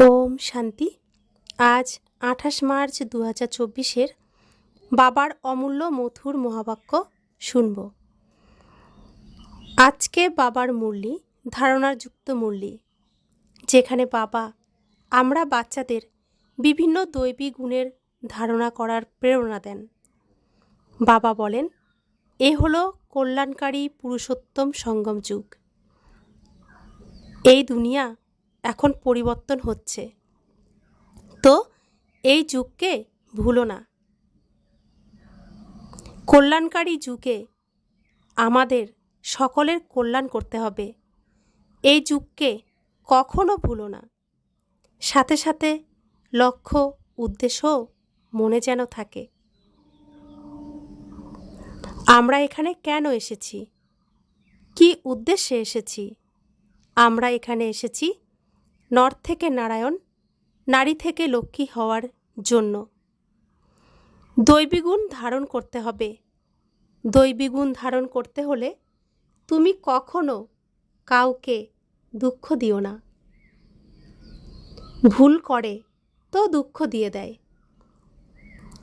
ওম শান্তি। আজ ২৮ মার্চ ২০২৪ বাবার অমূল্য মধুর মহাবাক্য শুনব। আজকে বাবার মুরলি ধারণার যুক্ত মুরলি, যেখানে বাবা আমরা বাচ্চাদের বিভিন্ন দৈবী গুণের ধারণা করার প্রেরণা দেন। বাবা বলেন, এ হলো কল্যাণকারী পুরুষোত্তম সঙ্গম যুগ। এই দুনিয়া এখন পরিবর্তন হচ্ছে, তো এই যুগকে ভুলো না। কল্যাণকারী যুগে আমাদের সকলের কল্যাণ করতে হবে। এই যুগকে কখনো ভুলো না। সাথে সাথে লক্ষ্য উদ্দেশ্যও মনে যেন থাকে। আমরা এখানে কেন এসেছি, কি উদ্দেশ্যে এসেছি? আমরা এখানে এসেছি নর থেকে নারায়ণ, নারী থেকে লক্ষ্মী হওয়ার জন্য। দৈবীগুণ ধারণ করতে হবে। দৈবীগুণ ধারণ করতে হলে তুমি কখনো কাউকে দুঃখ দিও না। ভুল করে তো দুঃখ দিয়ে দেয়।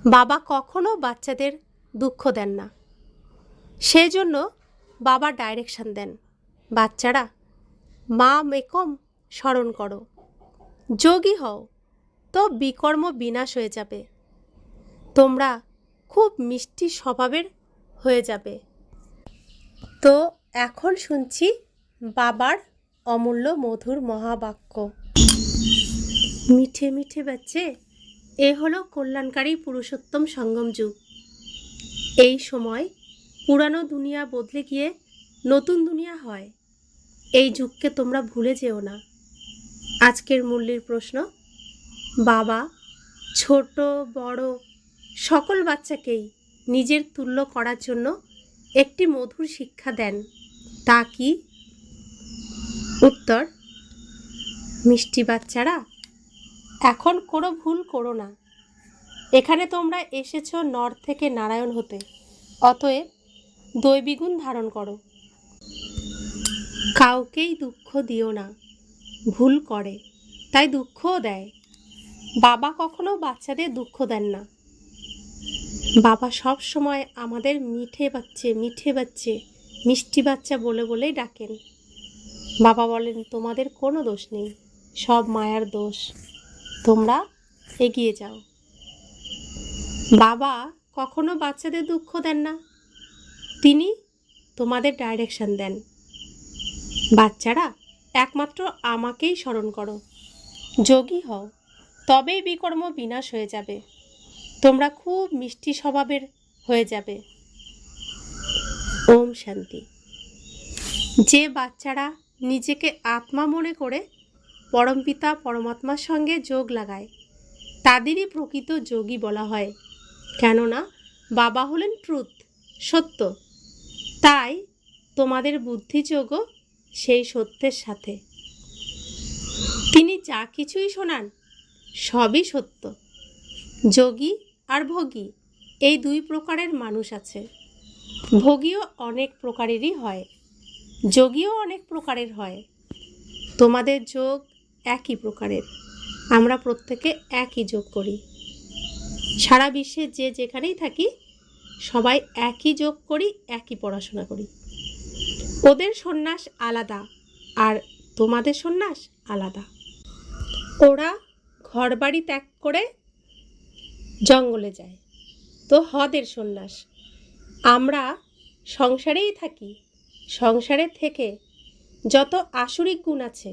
বাবা কখনো বাচ্চাদের দুঃখ দেন না, সেজন্য বাবা ডাইরেকশন দেন, বাচ্চারা মা মেকম স্মরণ করো, যোগী হও, তো বিকর্ম বিনাশ হয়ে যাবে। তোমরা খুব মিষ্টি স্বভাবের হয়ে যাবে। তো এখন শুনছি বাবার অমূল্য মধুর মহাবাক্য। মিঠে মিঠে বাচ্চে, এ হলো কল্যাণকারী পুরুষোত্তম সঙ্গম যুগ। এই সময় পুরানো দুনিয়া বদলে গিয়ে নতুন দুনিয়া হয়। এই যুগকে তোমরা ভুলে যেও না। আজকের মুরলির প্রশ্ন, বাবা ছোট বড় সকল বাচ্চাকেই নিজের তুল্য করার জন্য একটি মধুর শিক্ষা দেন, তা কি? উত্তর, মিষ্টি বাচ্চারা, এখন কোনো ভুল করো না। এখানে তোমরা এসেছো নর থেকে নারায়ণ হতে, অতএব দৈবীগুণ ধারণ করো। কাউকেই দুঃখ দিও না। ভুল করে তাই দুঃখও দেয়। বাবা কখনো বাচ্চাদের দুঃখ দেন না। বাবা সব সময় আমাদের মিঠে বাচ্চে মিঠে বাচ্চে মিষ্টি বাচ্চা বলে বলেই ডাকেন। বাবা বলেন, তোমাদের কোনো দোষ নেই, সব মায়ার দোষ, তোমরা এগিয়ে যাও। বাবা কখনো বাচ্চাদের দুঃখ দেন না, তিনি তোমাদের ডাইরেকশন দেন। বাচ্চারা একমাত্র আমাকেই স্মরণ করো, যোগী হও, তবেই বিকর্ম বিনাশ হয়ে যাবে। তোমরা খুব মিষ্টি স্বভাবের হয়ে যাবে। ওম শান্তি। যে বাচ্চারা নিজেকে আত্মা মনে করে পরমপিতা পরমাত্মার সঙ্গে যোগ লাগায়, তাদেরই প্রকৃত যোগী বলা হয়। কেননা বাবা হলেন ট্রুথ, সত্য। তাই তোমাদের বুদ্ধিযোগও সেই সত্যের সাথে। তিনি যা কিছুই শোনান সবই সত্য। যোগী আর ভোগী, এই দুই প্রকারের মানুষ আছে। ভোগীও অনেক প্রকারেরই হয়, যোগীও অনেক প্রকারের হয়। তোমাদের যোগ একই প্রকারের। আমরা প্রত্যেকে একই যোগ করি। সারা বিশ্বে যে যেখানেই থাকি সবাই একই যোগ করি, একই পড়াশোনা করি। ওদের সন্ন্যাস আলাদা আর তোমাদের সন্ন্যাস আলাদা। ওরা ঘরবাড়ি ত্যাগ করে জঙ্গলে যায়, তো হদের সন্ন্যাস। আমরা সংসারেই থাকি। সংসারে থেকে যত আসুরিক গুণ আছে,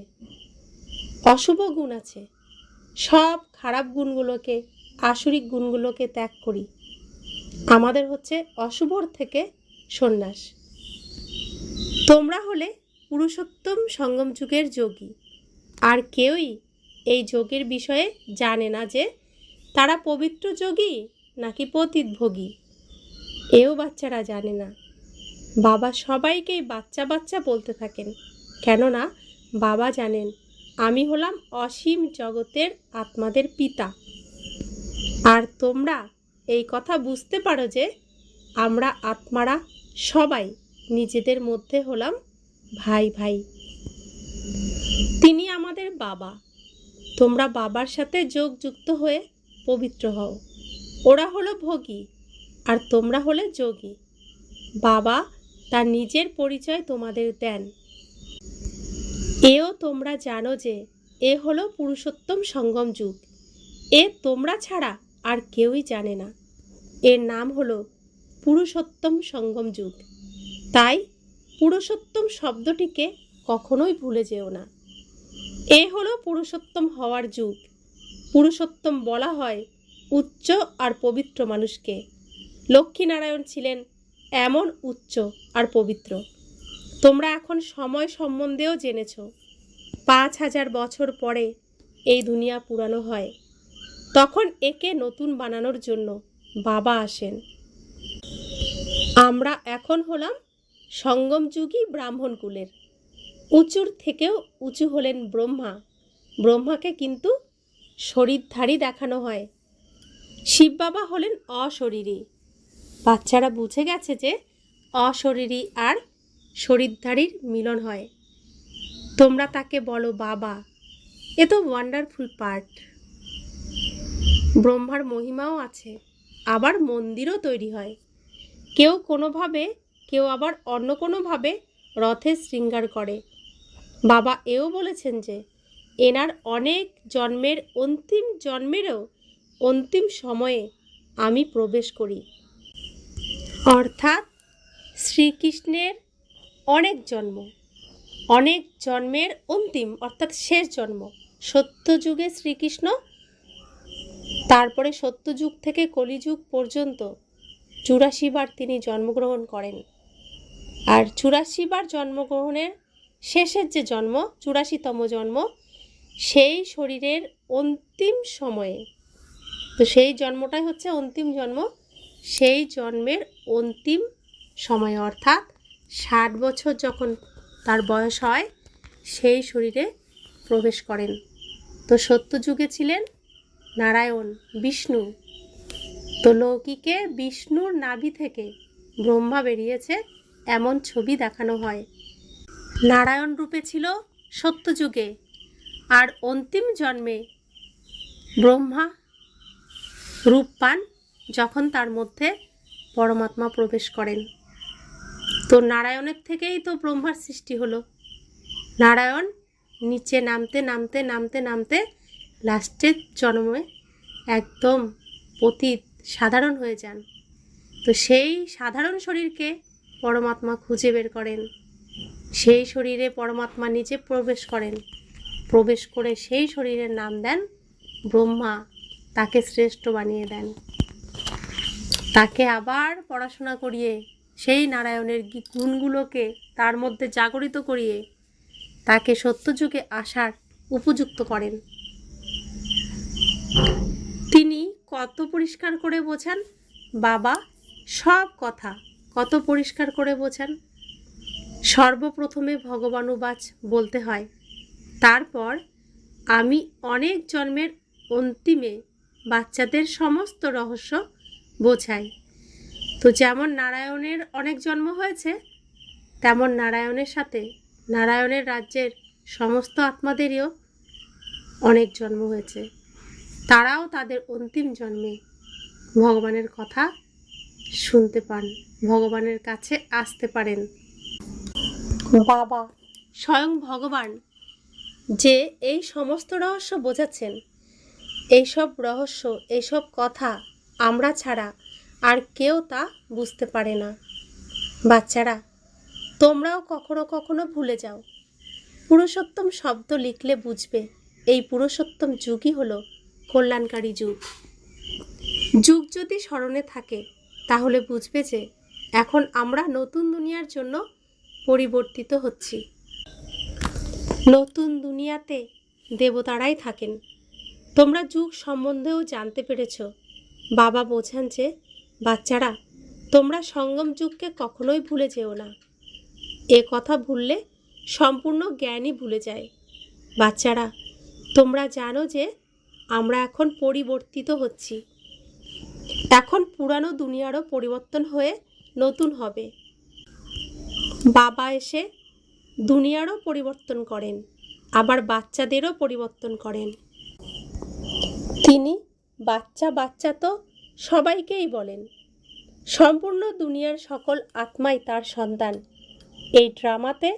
অশুভ গুণ আছে, সব খারাপ গুণগুলোকে, আসুরিক গুণগুলোকে ত্যাগ করি। আমাদের হচ্ছে অশুভর থেকে সন্ন্যাস। তোমরা হলে পুরুষোত্তম সঙ্গম যুগের যোগী। আর কেউই এই যোগের বিষয়ে জানে না যে তারা পবিত্র যোগী নাকি পতিত ভোগী। এও বাচ্চারা জানে না। বাবা সবাইকেই বাচ্চা বাচ্চা বলতে থাকেন, কেননা বাবা জানেন আমি হলাম অসীম জগতের আত্মাদের পিতা। আর তোমরা এই কথা বুঝতে পারো যে আমরা আত্মারা সবাই নিজেদের মধ্যে হলাম ভাই ভাই। তিনি আমাদের বাবা, তোমরা বাবার সাথে যোগযুক্ত হয়ে পবিত্র হও। ওরা হলো ভোগী আর তোমরা হলে যোগী। বাবা তার নিজের পরিচয় তোমাদের দেন। এও তোমরা জানো যে এ হলো পুরুষোত্তম সঙ্গম যুগ। এ তোমরা ছাড়া আর কেউই জানে না। এর নাম হলো পুরুষোত্তম সঙ্গম যুগ। তাই পুরুষোত্তম শব্দটিকে কখনোই ভুলে যেও না। এ হলো পুরুষোত্তম হওয়ার যুগ। পুরুষোত্তম বলা হয় উচ্চ আর পবিত্র মানুষকে। লক্ষ্মীনারায়ণ ছিলেন এমন উচ্চ আর পবিত্র। তোমরা এখন সময় সম্বন্ধেও জেনেছ। 5000 বছর পরে এই দুনিয়া পুরানো হয়। তখন একে নতুন বানানোর জন্য বাবা আসেন। আমরা এখন হলাম সঙ্গমযুগী ব্রাহ্মণ কুলের। উঁচুর থেকেও উঁচু হলেন ব্রহ্মা। ব্রহ্মাকে কিন্তু শরীরধারী দেখানো হয়। শিব বাবা হলেন অশরীরী। বাচ্চারা বুঝে গেছে যে অশরীরী আর শরীরধারীর মিলন হয়। তোমরা তাকে বলো বাবা। এ তো ওয়ান্ডারফুল পার্ট। ব্রহ্মার মহিমাও আছে, আবার মন্দিরও তৈরি হয়। কেউ কোনোভাবে, কেউ আবার অন্য কোনোভাবে রথের শৃঙ্গার করে। বাবা এও বলেছেন যে এনার অনেক জন্মের অন্তিম জন্মেরও অন্তিম সময়ে আমি প্রবেশ করি। অর্থাৎ শ্রীকৃষ্ণের অনেক জন্ম, অনেক জন্মের অন্তিম অর্থাৎ শেষ জন্ম সত্যযুগে শ্রীকৃষ্ণ। তারপরে সত্যযুগ থেকে কলিযুগ পর্যন্ত 84 বার তিনি জন্মগ্রহণ করেন। আর 84 বার জন্মগ্রহণের শেষের যে জন্ম 84তম জন্ম, সেই শরীরের অন্তিম সময়ে, তো সেই জন্মটাই হচ্ছে অন্তিম জন্ম। সেই জন্মের অন্তিম সময়ে অর্থাৎ 60 বছর যখন তার বয়স হয়, সেই শরীরে প্রবেশ করেন। তো সত্যযুগে ছিলেন নারায়ণ, বিষ্ণু। তো লৌকিকে বিষ্ণুর নাভি থেকে ব্রহ্মা বেরিয়েছে এমন ছবি দেখানো হয়। নারায়ণ রূপে ছিল সত্যযুগে, আর অন্তিম জন্মে ব্রহ্মা রূপ পান যখন তার মধ্যে পরমাত্মা প্রবেশ করেন। তো নারায়ণের থেকেই তো ব্রহ্মার সৃষ্টি হলো। নারায়ণ নিচে নামতে নামতে নামতে নামতে লাস্টের জন্মে একদম পতিত সাধারণ হয়ে যান। তো সেই সাধারণ শরীরকে পরমাত্মা খুঁজে বের করেন। সেই শরীরে পরমাত্মা নিজে প্রবেশ করেন। প্রবেশ করে সেই শরীরের নাম দেন ব্রহ্মা। তাকে শ্রেষ্ঠ বানিয়ে দেন। তাকে আবার পড়াশোনা করিয়ে সেই নারায়ণের গুণগুলোকে তার মধ্যে জাগরিত করিয়ে তাকে সত্যযুগে আসার উপযুক্ত করেন। তিনি কত পরিষ্কার করে বোঝান বাবা, সব কথা কত পরিষ্কার করে বোঝান। সর্বপ্রথমে ভগবানুবাচ বলতে হয়, তারপর আমি অনেক জন্মের অন্তিমে বাচ্চাদের সমস্ত রহস্য বোঝাই। তো যেমন নারায়ণের অনেক জন্ম হয়েছে, তেমন নারায়ণের সাথে নারায়ণের রাজ্যের সমস্ত আত্মাদেরও অনেক জন্ম হয়েছে। তারাও তাদের অন্তিম জন্মে ভগবানের কথা শুনতে পান, ভগবানের কাছে আসতে পারেন। বাবা স্বয়ং ভগবান যে এই সমস্ত রহস্য বোঝাচ্ছেন, এইসব রহস্য, এইসব কথা আমরা ছাড়া আর কেউ তা বুঝতে পারে না। বাচ্চারা, তোমরাও কখনো কখনো ভুলে যাও। পুরুষোত্তম শব্দ লিখলে বুঝবে এই পুরুষোত্তম যুগই হলো কল্যাণকারী যুগ। যুগ যদি স্মরণে থাকে তাহলে বুঝবে যে এখন আমরা নতুন দুনিয়ার জন্য পরিবর্তিত হচ্ছি। নতুন দুনিয়াতে দেবতারাই থাকেন। তোমরা যুগ সম্বন্ধেও জানতে পেরেছ। বাবা বোঝান যে বাচ্চারা, তোমরা সঙ্গম যুগকে কখনোই ভুলে যেও না। এ কথা ভুললে সম্পূর্ণ জ্ঞানই ভুলে যায়। বাচ্চারা, তোমরা জানো যে আমরা এখন পরিবর্তিত হচ্ছি। এখন পুরানো দুনিয়ারও পরিবর্তন হয়ে নতুন হবে। বাবা এসে দুনিয়ারও পরিবর্তন করেন, আবার বাচ্চাদেরও পরিবর্তন করেন। তিনি বাচ্চা বাচ্চা তো সবাইকেই বলেন। সম্পূর্ণ দুনিয়ার সকল আত্মাই তার সন্তান। এই ড্রামাতে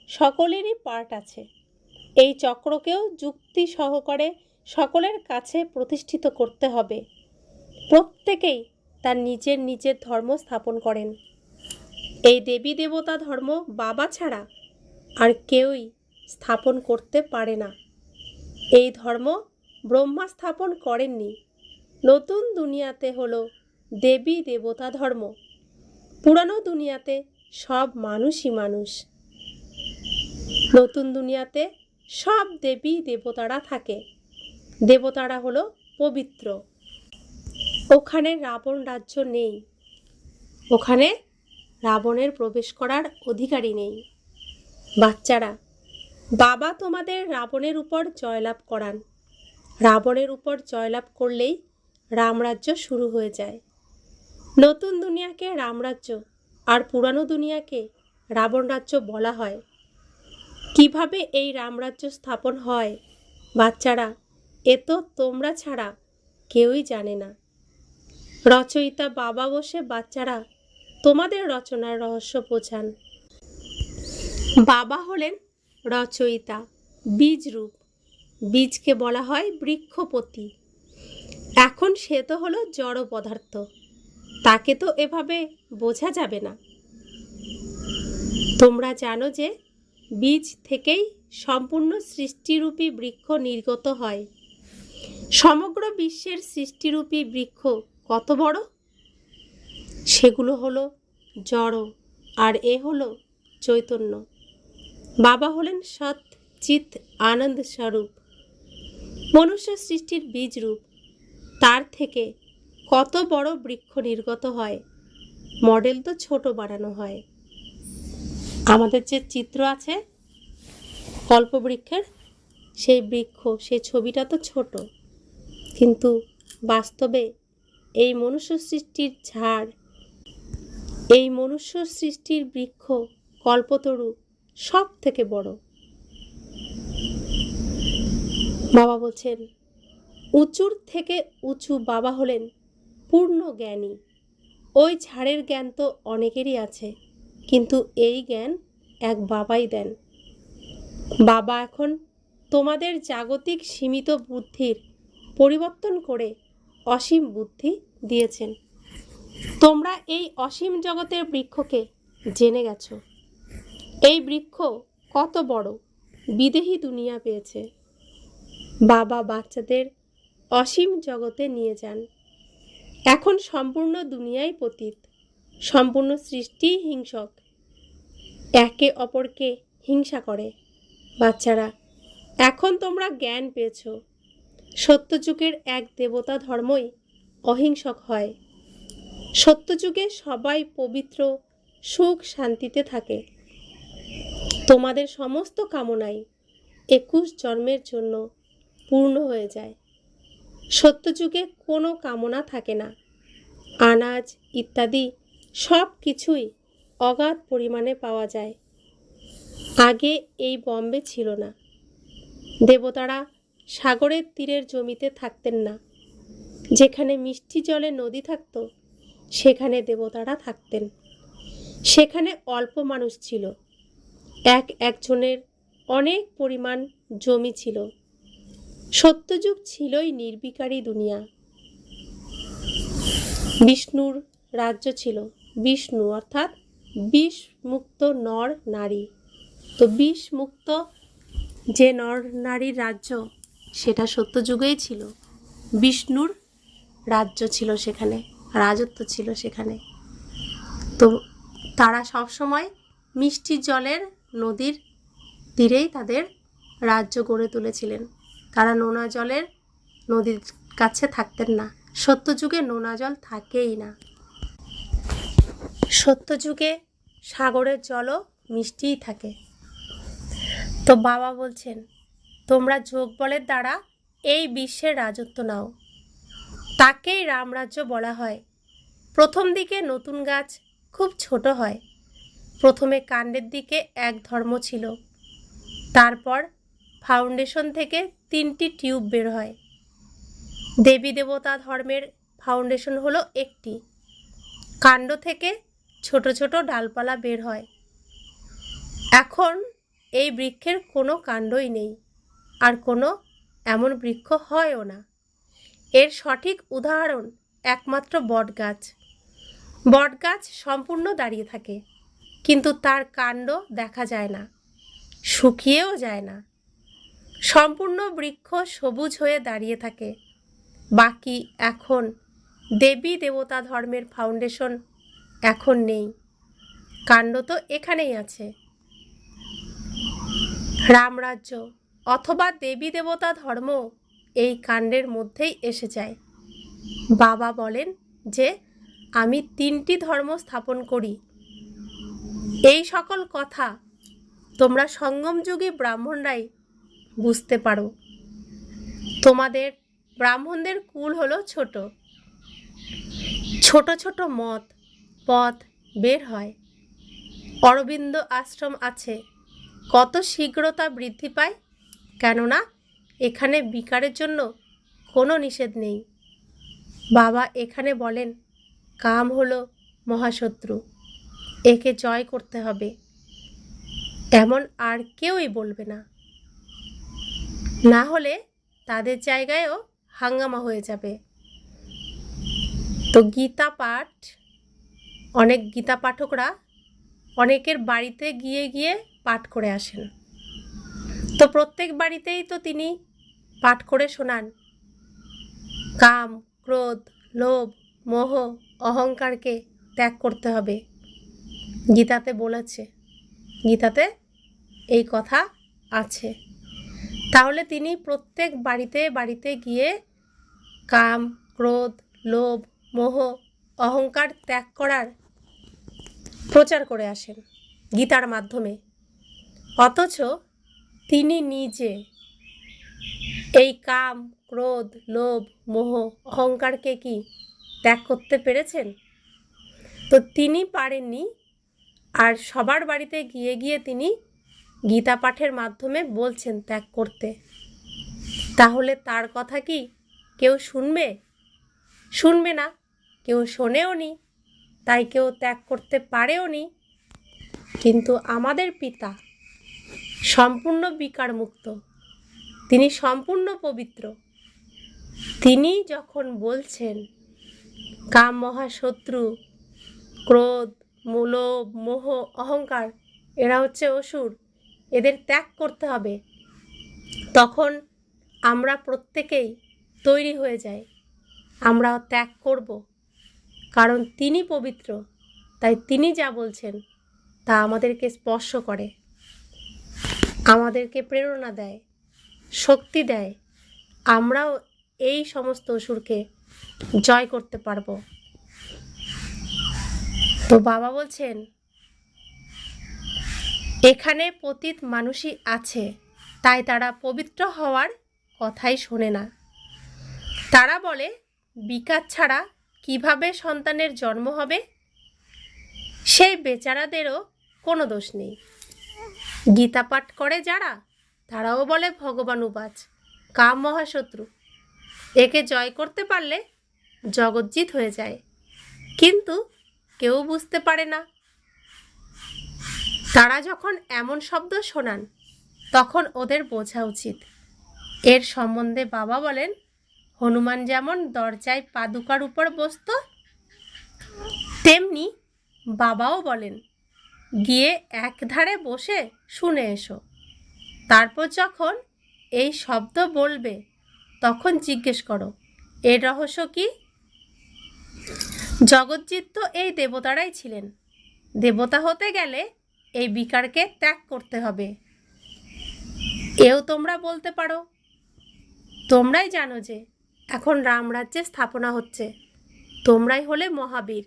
সকলেরই পার্ট আছে। এই চক্রকেও যুক্তি সহকারে সকলের কাছে প্রতিষ্ঠিত করতে হবে। প্রত্যেকেই তার নিজের নিজের ধর্ম স্থাপন করেন। এই দেবী দেবতা ধর্ম বাবা ছাড়া আর কেউই স্থাপন করতে পারে না। এই ধর্ম ব্রহ্মা স্থাপন করেননি। নতুন দুনিয়াতে হলো দেবী দেবতা ধর্ম। পুরানো দুনিয়াতে সব মানুষই মানুষ। নতুন দুনিয়াতে সব দেবী দেবতারা থাকে। দেবতারা হলো পবিত্র। ওখানে রাবণ রাজ্য নেই। ওখানে রাবণের প্রবেশ করার অধিকারই নেই। বাচ্চারা, বাবা তোমাদের রাবণের উপর জয়লাভ করান। রাবণের উপর জয়লাভ করলেই রামরাজ্য শুরু হয়ে যায়। নতুন দুনিয়াকে রামরাজ্য আর পুরানো দুনিয়াকে রাবণ রাজ্য বলা হয়। কিভাবে এই রামরাজ্য স্থাপন হয় বাচ্চারা, এ তো তোমরা ছাড়া কেউই জানে না। রচয়িতা বাবা বসে বাচ্চারা তোমাদের রচনার রহস্য বোঝান। বাবা হলেন রচয়িতা, বীজ রূপ। বীজকে বলা হয় বৃক্ষপতি। এখন সে তো হলো জড় পদার্থ, তাকে তো এভাবে বোঝা যাবে না। তোমরা জানো যে বীজ থেকেই সম্পূর্ণ সৃষ্টিরূপী বৃক্ষ নির্গত হয়। সমগ্র বিশ্বের সৃষ্টিরূপী বৃক্ষ কত বড়? সেগুলো হলো জড় আর এ হলো চৈতন্য। বাবা হলেন সৎ চিৎ আনন্দ স্বরূপ। মনুষ্য সৃষ্টির বীজ রূপ। তার থেকে কত বড় বৃক্ষ নির্গত হয়। মডেল তো ছোট বানানো হয়। আমাদের যে চিত্র আছে কল্পবৃক্ষের, সেই বৃক্ষ, সেই ছবিটা তো ছোট, কিন্তু বাস্তবে এই মনুষ্য সৃষ্টির ঝাড়, এই মনুষ্য সৃষ্টির বৃক্ষ কল্পতরু সব থেকে বড়। বাবা বলছেন উঁচুর থেকে উঁচু বাবা হলেন পূর্ণ জ্ঞানী। ওই ঝাড়ের জ্ঞান তো অনেকেরই আছে, কিন্তু এই জ্ঞান এক বাবাই দেন। বাবা এখন তোমাদের জাগতিক সীমিত বুদ্ধির পরিবর্তন করে অসীম বুদ্ধি দিয়েছেন। তোমরা এই অসীম জগতের বৃক্ষকে জেনে গেছো। এই বৃক্ষ কত বড়, বিদেহী দুনিয়া পেয়েছে। বাবা বাচ্চাদের অসীম জগতে নিয়ে যান। এখন সম্পূর্ণ দুনিয়াই পতিত, সম্পূর্ণ সৃষ্টি হিংসক, একে অপরকে হিংসা করে। বাচ্চারা, এখন তোমরা জ্ঞান পেয়েছ। সত্যযুগের এক দেবতা ধর্মই অহিংসক হয়। সত্যযুগে সবাই পবিত্র, সুখ শান্তিতে থাকে। তোমাদের সমস্ত কামনাই 21 জন্মের জন্য পূর্ণ হয়ে যায়। সত্যযুগে কোনো কামনা থাকে না। আনাজ ইত্যাদি সব কিছুই অগাধ পরিমাণে পাওয়া যায়। আগে এই বম্বে ছিল না। দেবতারা সাগরের তীরের জমিতে থাকতেন না। যেখানে মিষ্টি জলে নদী থাকত, সেখানে দেবতারা থাকতেন। সেখানে অল্প মানুষ ছিল। একজনের অনেক পরিমাণ জমি ছিল। সত্যযুগ ছিলই নির্বিকারী দুনিয়া। বিষ্ণুর রাজ্য ছিল। বিষ্ণু অর্থাৎ বিষ মুক্ত নর নারী। তো বিষ মুক্ত যে নর নারীর রাজ্য, সেটা সত্যযুগেই ছিল। বিষ্ণুর রাজ্য ছিল সেখানে, রাজত্ব ছিল সেখানে। তো তারা সবসময় মিষ্টি জলের নদীর তীরেই তাদের রাজ্য গড়ে তুলেছিলেন। তারা নোনা জলের নদীর কাছে থাকতেন না। সত্যযুগে নোনা জল থাকেই না। সত্যযুগে সাগরের জলও মিষ্টিই থাকে। তো বাবা বলছেন তোমরা যোগ বলের দ্বারা এই বিশ্বের রাজত্ব নাও। তাকেই রামরাজ্য বলা হয়। প্রথম দিকে নতুন গাছ খুব ছোট হয়। প্রথমে কাণ্ডের দিকে এক ধর্ম ছিল। তারপর ফাউন্ডেশন থেকে 3টি টিউব বের হয়। দেবী দেবতা ধর্মের ফাউন্ডেশন হলো একটি। কাণ্ড থেকে ছোট ছোট ডালপালা বের হয়। এখন এই বৃক্ষের কোনো কাণ্ডই নেই, আর কোনো এমন বৃক্ষ হয়ও না। এর সঠিক উদাহরণ একমাত্র বটগাছ। বটগাছ সম্পূর্ণ দাঁড়িয়ে থাকে, কিন্তু তার কাণ্ড দেখা যায় না, শুকিয়েও যায় না। সম্পূর্ণ বৃক্ষ সবুজ হয়ে দাঁড়িয়ে থাকে। বাকি এখন দেবী দেবতা ধর্মের ফাউন্ডেশন এখন নেই, কাণ্ড তো এখানেই আছে। রামরাজ্য অথবা দেবী দেবতা ধর্ম এই কাণ্ডের মধ্যেই এসে যায়। বাবা বলেন যে আমি 3টি ধর্ম স্থাপন করি। এই সকল কথা তোমরা সঙ্গমযুগী ব্রাহ্মণরাই বুঝতে পারো। তোমাদের ব্রাহ্মণদের কুল হলো ছোট। ছোট ছোট মত পথ বের হয়। অরবিন্দ আশ্রম আছে, কত শীঘ্র তা বৃদ্ধি পায়, কেননা এখানে বিকারের জন্য কোনো নিষেধ নেই। বাবা এখানে বলেন কাম হলো মহাশত্রু, একে জয় করতে হবে, এমন আর কেউই বলবে না। না হলে তাদের জায়গায়ও হাঙ্গামা হয়ে যাবে। তো গীতা পাঠ, অনেক গীতা পাঠকরা অনেকের বাড়িতে গিয়ে গিয়ে পাঠ করে আসেন। তো প্রত্যেক বাড়িতেই তো তিনি পাঠ করে শোনান, কাম ক্রোধ লোভ মোহ অহংকারকে ত্যাগ করতে হবে। গীতাতে বলেছে, গীতাতে এই কথা আছে। তাহলে তিনি প্রত্যেক বাড়িতে বাড়িতে গিয়ে কাম ক্রোধ লোভ মোহ অহংকার ত্যাগ করার প্রচার করে আসেন গীতার মাধ্যমে। অথচ তিনি নিজে এই কাম ক্রোধ লোভ মোহ অহংকারকে কি ত্যাগ করতে পেরেছেন? তো তিনি পারেননি। আর সবার বাড়িতে গিয়ে গিয়ে তিনি গীতা পাঠের মাধ্যমে বলছেন ত্যাগ করতে। তাহলে তার কথা কি কেউ শুনবে? শুনবে না, কেউ শোনেও নি, তাই কেউ ত্যাগ করতে পারেও নি। কিন্তু আমাদের পিতা সম্পূর্ণ বিকার মুক্ত, তিনি সম্পূর্ণ পবিত্র। তিনি যখন বলছেন কাম মহাশত্রু, ক্রোধ লোভ মোহ অহংকার এরা হচ্ছে অসুর, এদের ত্যাগ করতে হবে, তখন আমরা প্রত্যেকেই তৈরি হয়ে যাই, আমরা ত্যাগ করব। কারণ তিনি পবিত্র, তাই তিনি যা বলছেন তা আমাদেরকে স্পর্শ করে, আমাদেরকে প্রেরণা দেয়, শক্তি দেয়। আমরাও এই সমস্ত অসুরকে জয় করতে পারবো। তো বাবা বলছেন এখানে পতিত মানুষই আছে, তাই তারা পবিত্র হওয়ার কথাই শোনে না। তারা বলে বিকার ছাড়া কিভাবে সন্তানের জন্ম হবে? সেই বেচারাদেরও কোনো দোষ নেই। গীতা পাঠ করে যারা, তারাও বলে ভগবান উবাচ, কাম মহাশত্রু, একে জয় করতে পারলে জগজ্জিত হয়ে যায়। কিন্তু কেউ বুঝতে পারে না। তারা যখন এমন শব্দ শোনান তখন ওদের বোঝা উচিত। এর সম্বন্ধে বাবা বলেন হনুমান যেমন দরজায় পাদুকার উপর বসত, তেমনি বাবাও বলেন গিয়ে এক ধারে বসে শুনে এসো। তারপর যখন এই শব্দ বলবে তখন জিজ্ঞেস করো এর রহস্য কি? জগজ্জিত তো এই দেবতারাই ছিলেন। দেবতা হতে গেলে এই বিকারকে ত্যাগ করতে হবে। এও তোমরা বলতে পারো। তোমরাই জানো যে এখন রামরাজ্যের স্থাপনা হচ্ছে, তোমরাই হলে মহাবীর,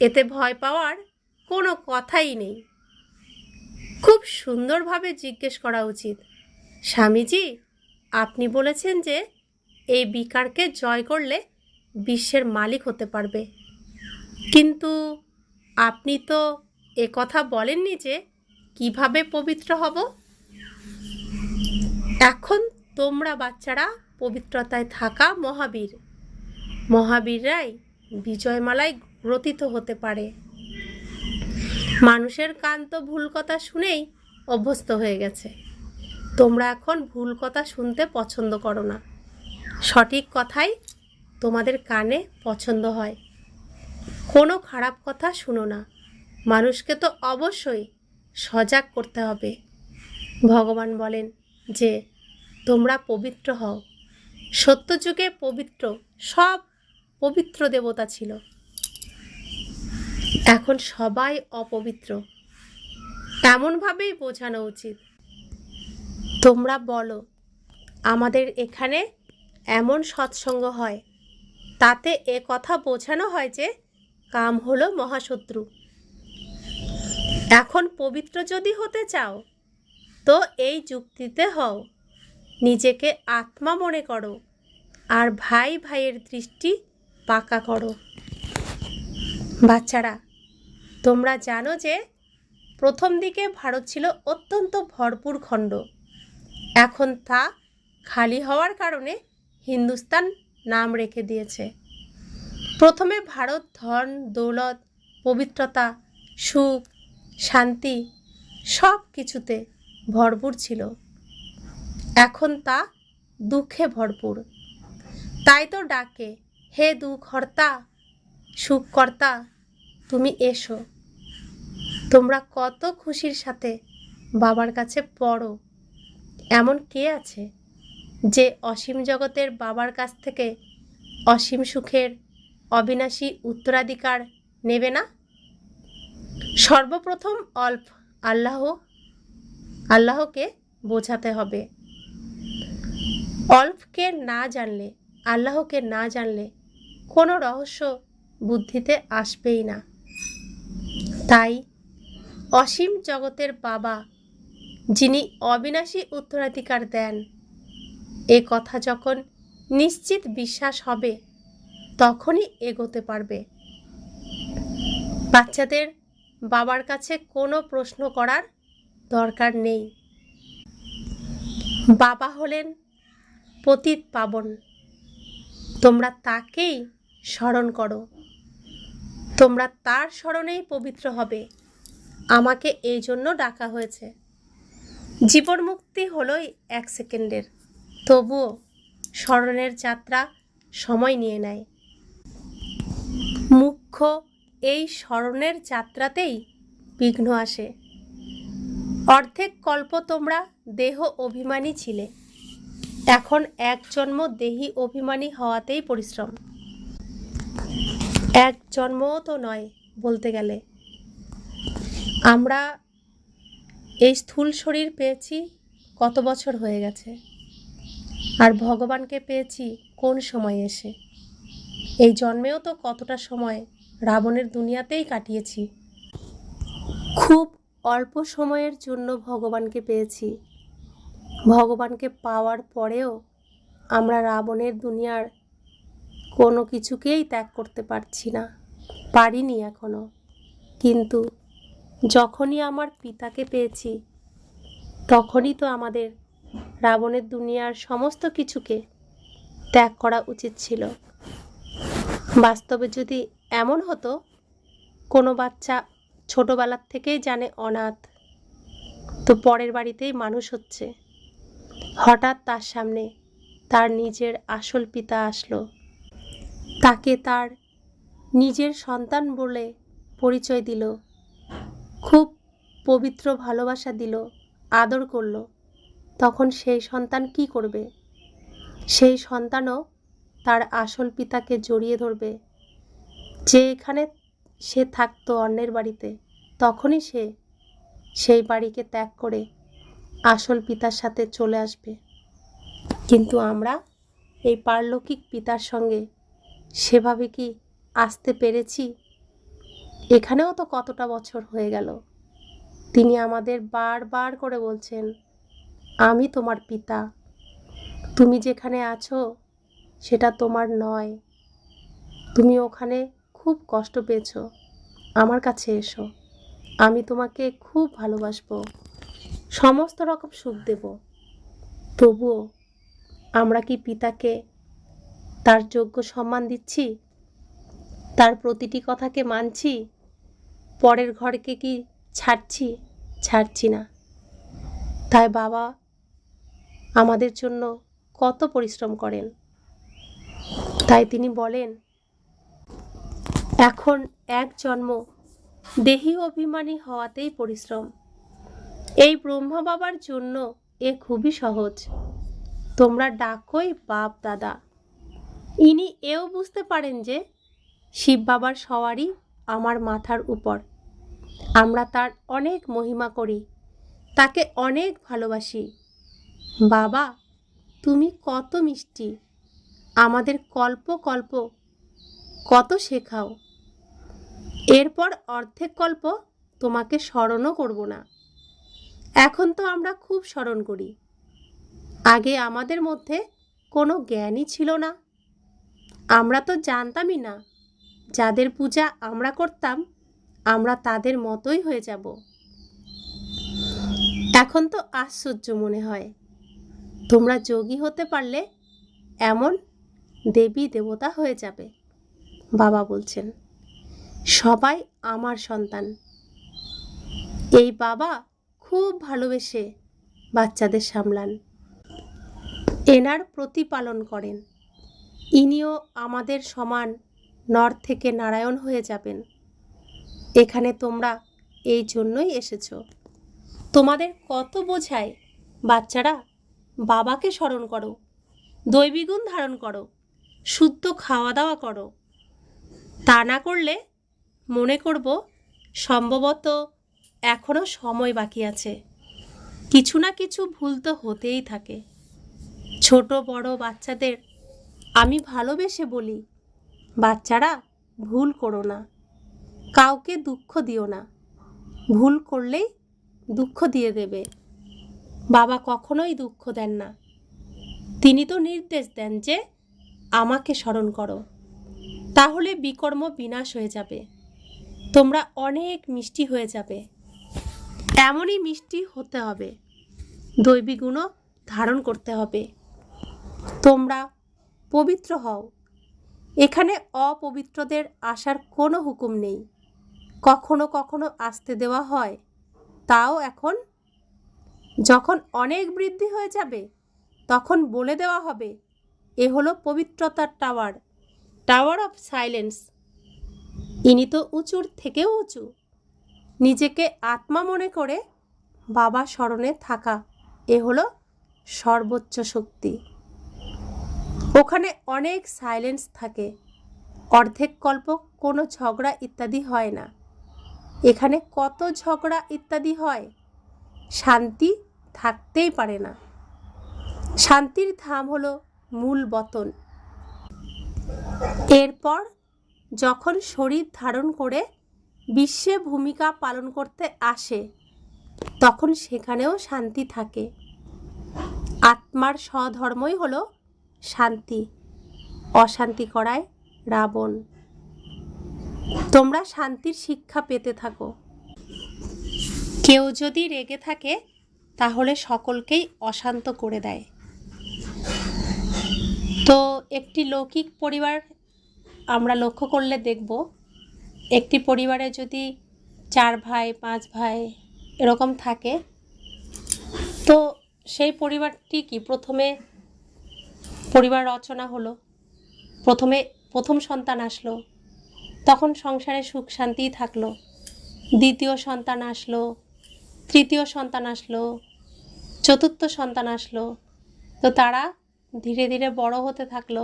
এতে ভয় পাওয়ার কোনো কথাই নেই। খুব সুন্দরভাবে জিজ্ঞেস করা উচিত, স্বামীজি আপনি বলেছেন যে এই বিকারকে জয় করলে বিশ্বের মালিক হতে পারবে, কিন্তু আপনি তো এ কথা বলেননি যে কিভাবে পবিত্র হব। এখন তোমরা বাচ্চারা পবিত্রতায় থাকা মহাবীর। মহাবীররাই বিজয়মালায় গ্রথিত হতে পারে। মানুষের কান তো ভুল কথা শুনেই অভ্যস্ত হয়ে গেছে। তোমরা এখন ভুল কথা শুনতে পছন্দ করো না। সঠিক কথাই তোমাদের কানে পছন্দ হয়। কোনো খারাপ কথা শুনো না। মানুষকে তো অবশ্যই সজাগ করতে হবে। ভগবান বলেন যে তোমরা পবিত্র হও। সত্যযুগে পবিত্র সব পবিত্র দেবতা ছিল। এখন সবাই অপবিত্র, এমনভাবেই বোঝানো উচিত। তোমরা বলো আমাদের এখানে এমন সৎসঙ্গ হয়, তাতে এ কথা বোঝানো হয় যে কাম হলো মহাশত্রু। এখন পবিত্র যদি হতে চাও তো এই যুক্তিতে হও। নিজেকে আত্মা মনে করো আর ভাই ভাইয়ের দৃষ্টি পাকা করো। বাচ্চারা, তোমরা জানো যে প্রথম দিকে ভারত ছিল অত্যন্ত ভরপুর খণ্ড। এখন তা খালি হওয়ার কারণে হিন্দুস্তান নাম রেখে দিয়েছে। প্রথমে ভারত ধন দৌলত, পবিত্রতা, সুখ, শান্তি সব কিছুতে ভরপুর ছিল। এখন তা দুঃখে ভরপুর। তাই তো ডাকে, হে দুঃখহর্তা, সুখকর্তা, তুমি এসো। তোমরা কত খুশির সাথে বাবার কাছে পড়ো। এমন কে আছে যে অসীম জগতের বাবার কাছ থেকে অসীম সুখের অবিনাশী উত্তরাধিকার নেবে না? সর্বপ্রথম আল্লাহকে বোঝাতে হবে। আল্লাহকে না জানলে কোনো রহস্য বুদ্ধিতে আসবেই না। তাই অসীম জগতের বাবা, যিনি অবিনাশী উত্তরাধিকার দেন, এ কথা যখন নিশ্চিত বিশ্বাস হবে তখনই এগোতে পারবে। বাচ্চাদের বাবার কাছে কোনো প্রশ্ন করার দরকার নেই। বাবা হলেন পতিত পাবন। তোমরা তাকেই স্মরণ করো। তোমরা তার স্মরণেই পবিত্র হবে। আমাকে এই জন্য ডাকা হয়েছে। জীবন মুক্তি হলোই 1 সেকেন্ডের, তবুও স্মরণের যাত্রা সময় নিয়ে নেয়। মুখ্য এই স্মরণের যাত্রাতেই বিঘ্ন আসে। অর্ধেক কল্প তোমরা দেহ অভিমানী ছিলে। এখন এক জন্ম দেহী অভিমানী হওয়াতেই পরিশ্রম। এক জন্মও তো নয় বলতে গেলে। আমরা এই স্থূল শরীর পেয়েছি কত বছর হয়ে গেছে, আর ভগবানকে পেয়েছি কোন সময় এসে। এই জন্মেও তো কতটা সময় রাবণের দুনিয়াতেই কাটিয়েছি। খুব অল্প সময়ের জন্য ভগবানকে পেয়েছি। ভগবানকে পাওয়ার পরেও আমরা রাবণের দুনিয়ার কোনো কিছুকেই ত্যাগ করতে পারিনি এখনো। কিন্তু যখনই আমার পিতাকে পেয়েছি তখনই তো আমাদের রাবণের দুনিয়ার সমস্ত কিছুকে ত্যাগ করা উচিত ছিল। বাস্তবে যদি এমন হতো, কোনো বাচ্চা ছোটবেলার থেকেই জানে অনাথ, তো পরের বাড়িতেই মানুষ হচ্ছে, হঠাৎ তার সামনে তার নিজের আসল পিতা আসলো, তাকে তার নিজের সন্তান বলে পরিচয় দিল, খুব পবিত্র ভালোবাসা দিল, আদর করলো, তখন সেই সন্তান কি করবে? সেই সন্তানও তার আসল পিতাকে জড়িয়ে ধরবে। যে এখানে সে থাকতো অন্যের বাড়িতে, তখনই সে সেই বাড়িকে ত্যাগ করে আসল পিতার সাথে চলে আসবে। কিন্তু আমরা এই পারলৌকিক পিতার সঙ্গে সেভাবে কি আসতে পেরেছি? এখানেও তো কতটা বছর হয়ে গেল। তিনি আমাদের বারবার করে বলছেন, আমি তোমার পিতা, তুমি যেখানে আছো সেটা তোমার নয়, তুমি ওখানে খুব কষ্ট পেয়েছো, আমার কাছে এসো, আমি তোমাকে খুব ভালোবাসবো, সমস্ত রকম সুখ দেব। তবুও আমরা কি পিতাকে তার যোগ্য সম্মান দিচ্ছি? তার প্রতিটি কথাকে মানছি? পরের ঘরকে কি ছাড়ছি? ছাড়ছি না। তাই বাবা আমাদের জন্য কত পরিশ্রম করেন। তাই তিনি বলেন, এখন এক জন্ম দেহি অভিমানী হওয়াতেই পরিশ্রম। এই ব্রহ্মা বাবার জন্য এ খুবই সহজ। তোমরা ডাকোই বাপ দাদা। ইনি এও বুঝতে পারেন যে শিব বাবার সওয়ারি আমার মাথার উপর। আমরা তার অনেক মহিমা করি, তাকে অনেক ভালোবাসি। বাবা তুমি কত মিষ্টি, আমাদের কল্প কল্প কত শেখাও। এরপর অর্ধেক কল্প তোমাকে স্মরণও করব না। এখন তো আমরা খুব স্মরণ করি। আগে আমাদের মধ্যে কোনো জ্ঞানই ছিল না। আমরা তো জানতামই না যাদের পূজা আমরা করতাম আমরা তাদের মতোই হয়ে যাব। এখন তো আশ্চর্য মনে হয়, তোমরা যোগী হতে পারলে এমন দেবী দেবতা হয়ে যাবে। বাবা বলছেন, সবাই আমার সন্তান। এই বাবা খুব ভালোবেসে বাচ্চাদের সামলান, এনার প্রতিপালন করেন। ইনিও আমাদের সমান নর থেকে নারায়ণ হয়ে যাবেন। এখানে তোমরা এই জন্যই এসেছো। তোমাদের কত বোঝায়, বাচ্চারা বাবাকে স্মরণ করো, দৈবিগুণ ধারণ করো, শুদ্ধ খাওয়া দাওয়া করো। তা না করলে মনে করব সম্ভবত এখনো সময় বাকি আছে। কিছু না কিছু ভুল তো হতেই থাকে। ছোট বড় বাচ্চাদের আমি ভালোবেসে বলি, বাচ্চারা ভুল করো না, কাউকে দুঃখ দিও না। ভুল করলেই দুঃখ দিয়ে দেবে। বাবা কখনোই দুঃখ দেন না। তিনি তো নির্দেশ দেন যে আমাকে স্মরণ করো, তাহলে বিকর্ম বিনাশ হয়ে যাবে। তোমরা অনেক মিষ্টি হয়ে যাবে। এমনই মিষ্টি হতে হবে, দৈবিক গুণও ধারণ করতে হবে। তোমরা পবিত্র হও। এখানে অপবিত্রদের আসার কোনো হুকুম নেই। কখনো কখনো আসতে দেওয়া হয়, তাও এখন। যখন অনেক বৃদ্ধি হয়ে যাবে তখন বলে দেওয়া হবে, এ হলো পবিত্রতার টাওয়ার, টাওয়ার অফ সাইলেন্স। ইনি তো উঁচুর থেকেও উঁচু। নিজেকে আত্মা মনে করে বাবা স্মরণে থাকা, এ হলো সর্বোচ্চ শক্তি। ওখানে অনেক সাইলেন্স থাকে। অর্ধেক কল্প কোনো ঝগড়া ইত্যাদি হয় না। এখানে কত ঝগড়া ইত্যাদি হয়, শান্তি থাকতেই পারে না। শান্তির ধাম হলো মূল বতন। এরপর যখন শরীর ধারণ করে বিশ্বে ভূমিকা পালন করতে আসে তখন সেখানেও শান্তি থাকে। আত্মার স্বধর্মই হলো শান্তি। অশান্তি করায় রাবণ। তোমরা শান্তির শিক্ষা পেতে থাকো। কেউ যদি রেগে থাকে তাহলে সকলকেই অশান্ত করে দেয়। তো একটি লৌকিক পরিবার আমরা লক্ষ্য করলে দেখব, একটি পরিবারে যদি 4 ভাই 5 ভাই এরকম থাকে, তো সেই পরিবারটি কি প্রথমে পরিবার রচনা হলো, প্রথম সন্তান আসলো, তখন সংসারে সুখ শান্তিই থাকলো। দ্বিতীয় সন্তান আসলো, তৃতীয় সন্তান আসলো, চতুর্থ সন্তান আসলো। তো তারা ধীরে ধীরে বড় হতে থাকলো।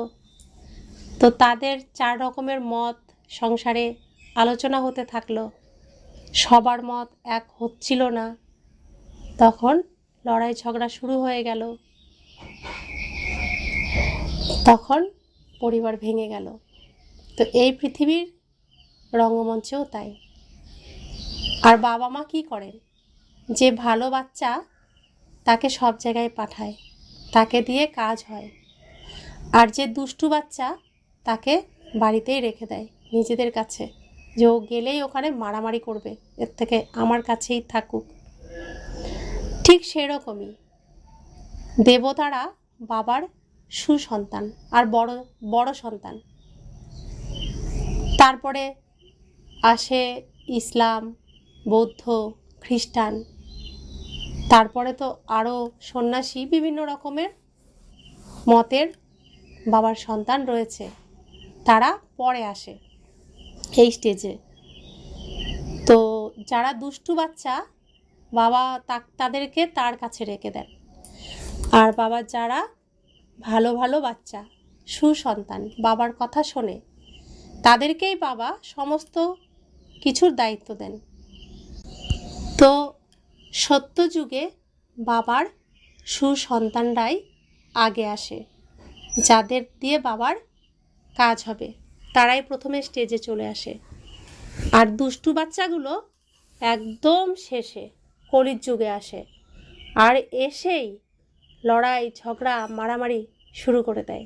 তো তাদের 4 রকমের মত সংসারে আলোচনা হতে থাকলো। সবার মত এক হচ্ছিল না, তখন লড়াই ঝগড়া শুরু হয়ে গেল। তখন পরিবার ভেঙে গেল। তো এই পৃথিবীর রঙ্গমঞ্চেও তাই। আর বাবা মা কী করেন, যে ভালো বাচ্চা তাকে সব জায়গায় পাঠায়, তাকে দিয়ে কাজ হয়। আর যে দুষ্টু বাচ্চা তাকে বাড়িতেই রেখে দেয় নিজেদের কাছে, যে ও গেলেই ওখানে মারামারি করবে, এর থেকে আমার কাছেই থাকুক। ঠিক সেরকমই দেবতারা বাবার সুসন্তান আর বড় বড় সন্তান। তারপরে আসে ইসলাম, বৌদ্ধ, খ্রিস্টান, তারপরে তো আরও সন্ন্যাসী, বিভিন্ন রকমের মতের বাবার সন্তান রয়েছে, তারা পরে আসে এই স্টেজে। তো যারা দুষ্টু বাচ্চা, বাবা তাদেরকে তার কাছে রেখে দেন, আর বাবার যারা ভালো ভালো বাচ্চা, সুসন্তান, বাবার কথা শোনে, তাদেরকেই বাবা সমস্ত কিছুর দায়িত্ব দেন। তো সত্যযুগে বাবার সুসন্তানরাই আগে আসে, যাদের দিয়ে বাবার কাজ হবে তারাই প্রথমে স্টেজে চলে আসে। আর দুষ্টু বাচ্চাগুলো একদম শেষে কলির যুগে আসে, আর এসেই লড়াই ঝগড়া মারামারি শুরু করে দেয়।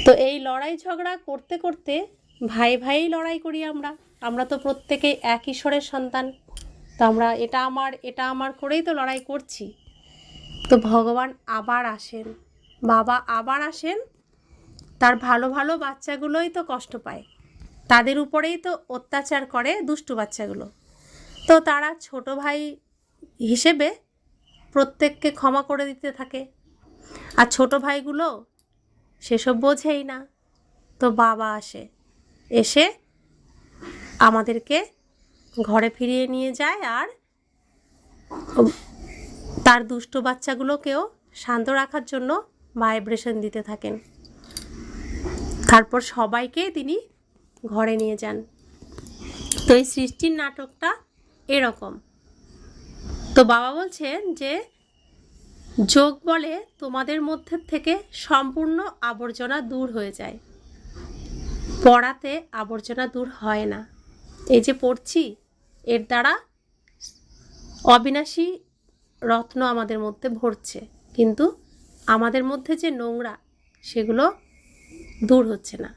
তো এই লড়াই ঝগড়া করতে করতে ভাই ভাই লড়াই করি আমরা তো প্রত্যেকেই এক ঈশ্বরের সন্তান, তো আমরা এটা আমার করেই তো লড়াই করছি। তো ভগবান আবার আসেন, বাবা আবার আসেন, তার ভালো ভালো বাচ্চাগুলোই তো কষ্ট পায়, তাদের উপরেই তো অত্যাচার করে দুষ্টু বাচ্চাগুলো। তো তারা ছোট ভাই হিসেবে প্রত্যেককে ক্ষমা করে দিতে থাকে, আর ছোট ভাইগুলো সেসব বোঝেই না। তো বাবা এসে আমাদেরকে ঘরে ফিরিয়ে নিয়ে যায়, আর তার দুষ্ট বাচ্চাগুলোকেও শান্ত রাখার জন্য ভাইব্রেশন দিতে থাকেন। তারপর সবাইকে তিনি ঘরে নিয়ে যান। তো এই সৃষ্টির নাটকটা এরকম। তো বাবা বলছেন যে যোগ বলে তোমাদের মধ্যে থেকে সম্পূর্ণ আবর্জনা দূর হয়ে যায়, পড়াতে আবর্জনা দূর হয় না। এই যে পড়ছি, এর দ্বারা অবিনাশী রত্ন আমাদের মধ্যে ভরছে, কিন্তু আমাদের মধ্যে যে নোংরা, সেগুলো দূর হচ্ছে না,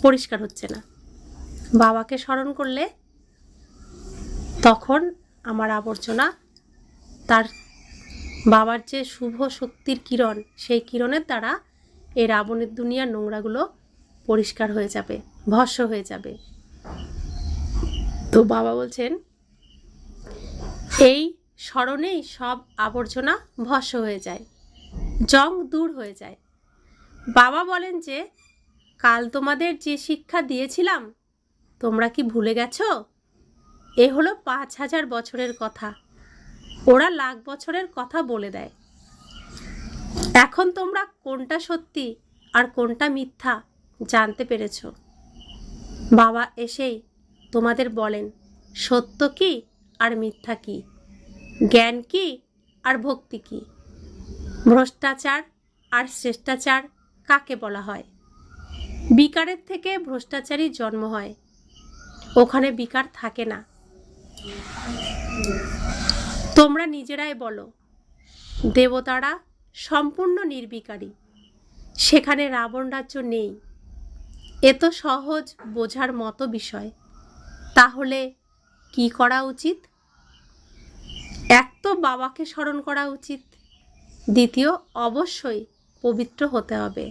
পরিষ্কার হচ্ছে না। বাবাকে স্মরণ করলে তখন আমার আবর্জনা, তার বাবার যে শুভ শক্তির কিরণ, সেই কিরণের দ্বারা এই রাবণের দুনিয়ার নোংরাগুলো পরিষ্কার হয়ে যাবে, ভস্ম হয়ে যাবে। তো বাবা বলছেন এই স্মরণেই সব আবর্জনা ভস্ম হয়ে যায়, জং দূর হয়ে যায়। বাবা বলেন যে কাল তোমাদের যে শিক্ষা দিয়েছিলাম তোমরা কি ভুলে গেছো? এ হলো 5000 বছরের কথা, ওরা লাখ বছরের কথা বলে দেয়। এখন তোমরা কোনটা সত্যি আর কোনটা মিথ্যা জানতে পেরেছ। বাবা এসেই তোমাদের বলেন সত্য কি আর মিথ্যা কি, জ্ঞান কি আর ভক্তি কি, ভ্রষ্টাচার আর শ্রেষ্টাচার কাকে বলা হয়। বিকারের থেকে ভ্রষ্টাচারী জন্ম হয়, ওখানে বিকার থাকে না। তোমরা নিজেরাই বলো দেবতারা সম্পূর্ণ নির্বিকারী, সেখানে রাবণ রাজ্য নেই। এ তো সহজ বোঝার মতো বিষয়, তাহলে কি করা উচিত? এক তো বাবাকে স্মরণ করা উচিত, দ্বিতীয় অবশ্যই পবিত্র হতে হবে।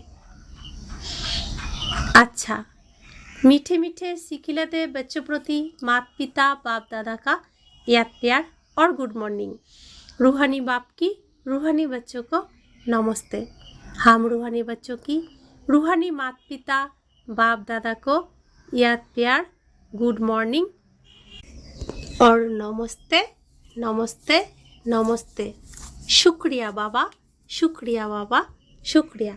अच्छा, मीठे मीठे सिखिलाते बच्चों प्रति माता पिता बाप दादा का याद प्यार और गुड मॉर्निंग। रूहानी बाप की रूहानी बच्चों को नमस्ते। हम रूहानी बच्चों की रूहानी माता पिता बाप दादा को याद प्यार, गुड मॉर्निंग और नमस्ते नमस्ते नमस्ते। शुक्रिया बाबा, शुक्रिया बाबा, शुक्रिया।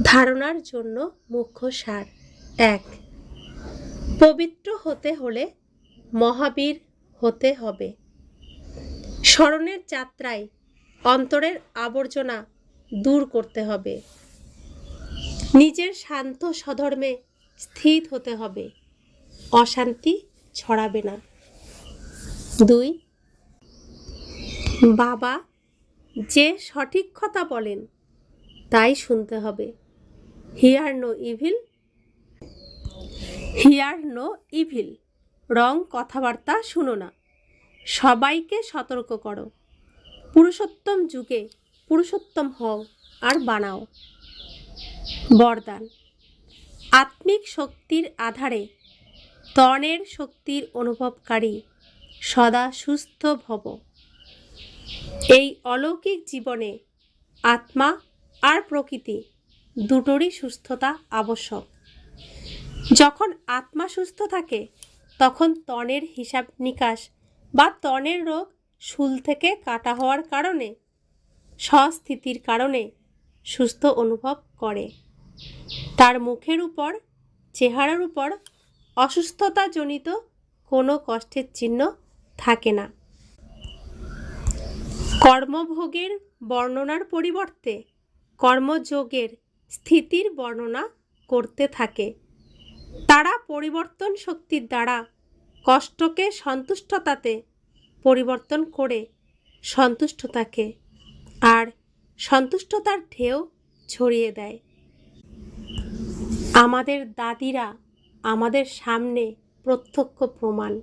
ধারণার জন্য মুখ্য সার। 1, পবিত্র হতে হলে মহাবীর হতে হবে। স্মরণের যাত্রায় অন্তরের আবর্জনা দূর করতে হবে, নিজের শান্ত স্বধর্মে স্থির হতে হবে, অশান্তি ছড়াবে না। 2, বাবা যে সঠিক কথা বলেন তাই শুনতে হবে। Hear no evil, hear no evil, wrong কথাবার্তা শুনো না, সবাইকে সতর্ক করো। পুরুষোত্তম যুগে পুরুষোত্তম হও, আর বানাও। বরদান: আত্মিক শক্তির আধারে তনের শক্তির অনুভবকারী সদা সুস্থ ভব। এই অলৌকিক জীবনে আত্মা আর প্রকৃতি দুটোরই সুস্থতা আবশ্যক। যখন আত্মা সুস্থ থাকে তখন তনের হিসাব নিকাশ বা তনের রোগ শুল থেকে কাটা হওয়ার কারণে, স্বস্থিতির কারণে সুস্থ অনুভব করে। তার মুখের উপর, চেহারার উপর অসুস্থতাজনিত কোনো কষ্টের চিহ্ন থাকে না। কর্মভোগের বর্ণনার পরিবর্তে কর্মযোগের স্থিতির বর্ণনা করতে থাকে। তারা পরিবর্তন শক্তির দ্বারা কষ্টকে সন্তুষ্টতাতে পরিবর্তন করে সন্তুষ্টতাকে আর সন্তুষ্টতার ঢেউ ছড়িয়ে দেয়। আমাদের দাদিরা আমাদের সামনে প্রত্যক্ষ প্রমাণ।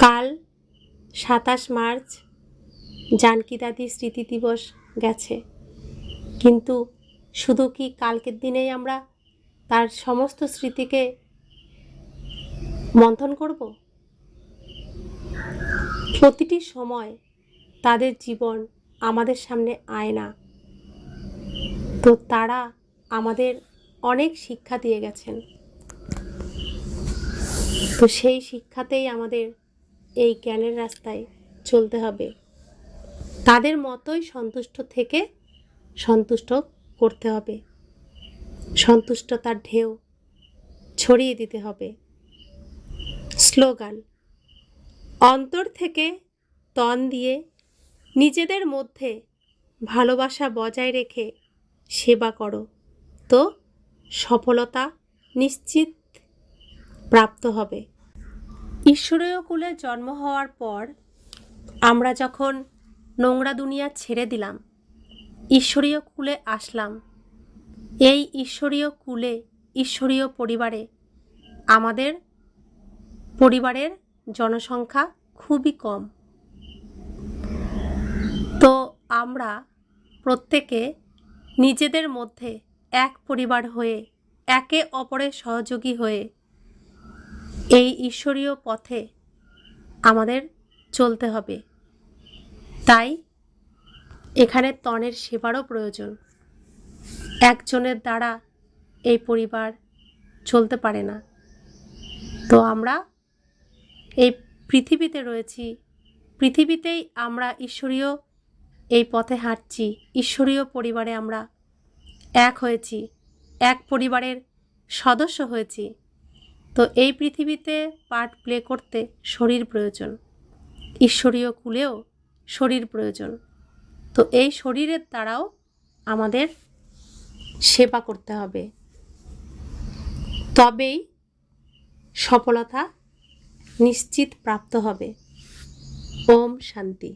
কাল 27 মার্চ জানকী দাদির স্মৃতি দিবস গেছে, কিন্তু শুধু কি কালকের দিনেই আমরা তার সমস্ত স্মৃতিকে মন্থন করব? প্রতিটি সময় তাদের জীবন আমাদের সামনে আয়না। তো তারা আমাদের অনেক শিক্ষা দিয়ে গেছেন। তো সেই শিক্ষাতেই আমাদের এই জ্ঞানের রাস্তায় চলতে হবে। তাদের মতোই সন্তুষ্ট থেকে সন্তুষ্ট করতে হবে, সন্তুষ্টতার ঢেউ ছড়িয়ে দিতে হবে। স্লোগান: অন্তর থেকে তন দিয়ে নিজেদের মধ্যে ভালোবাসা বজায় রেখে সেবা করো, তো সফলতা নিশ্চিত প্রাপ্ত হবে। ঈশ্বরীয় কুলে জন্ম হওয়ার পর আমরা যখন নোংরা দুনিয়া ছেড়ে দিলাম, ঈশ্বরীয় কুলে আসলাম। এই ঈশ্বরীয় কুলে, ঈশ্বরীয় পরিবারে আমাদের পরিবারের জনসংখ্যা খুবই কম। তো আমরা প্রত্যেকে নিজেদের মধ্যে এক পরিবার হয়ে, একে অপরের সহযোগী হয়ে এই ঈশ্বরীয় পথে আমাদের চলতে হবে। তাই এখানে তনের সেবারও প্রয়োজন। একজনের দ্বারা এই পরিবার চলতে পারে না। তো আমরা এই পৃথিবীতে রয়েছি, পৃথিবীতেই আমরা ঈশ্বরীয় এই পথে হাঁটছি, ঈশ্বরীয় পরিবারে আমরা এক হয়েছি, এক পরিবারের সদস্য হয়েছি। তো এই পৃথিবীতে পার্ট প্লে করতে শরীর প্রয়োজন, ঈশ্বরীয় কুলেও শরীর প্রয়োজন। তো এই শরীরের দ্বারাও আমাদের সেবা করতে হবে, তবেই সফলতা নিশ্চিত প্রাপ্ত হবে। ওম শান্তি।